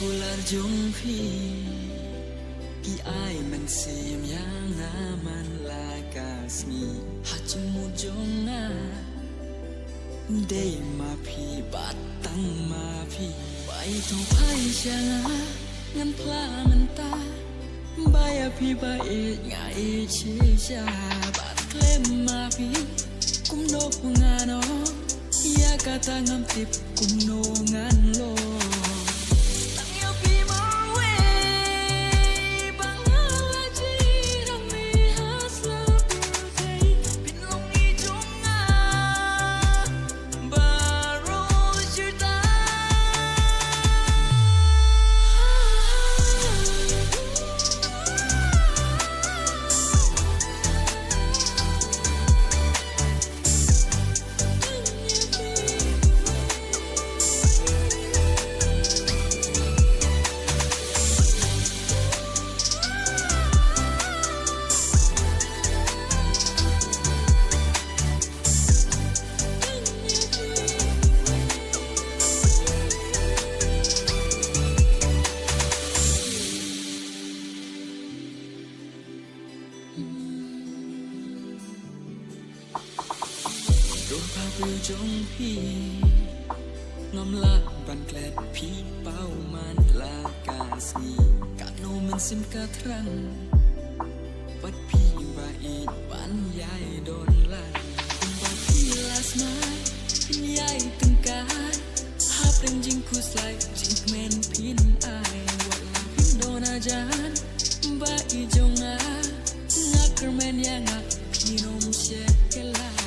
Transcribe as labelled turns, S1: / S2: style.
S1: Kular jung pi ai man sim yang aman la kasmi hajumu jonga day ma phi batang ma phi bai thu phai changa ngam pla man ta bai a phi bai ngai chi cha bat klem ma phi kum no ngano ya kata ngam tip kum no ngan lo Đôi bao bưu trong phi ngắm la bàn kẹt phi bao man la cà si cả nô mình sim cả trăng bắt phi và ít bán dài đồn lại cùng bao phi last night pin dài từng cái hấp lên jing khu slide jing men pin ai what la pin đồn ajan ba i jong a ngak men yang ngak pin om se kela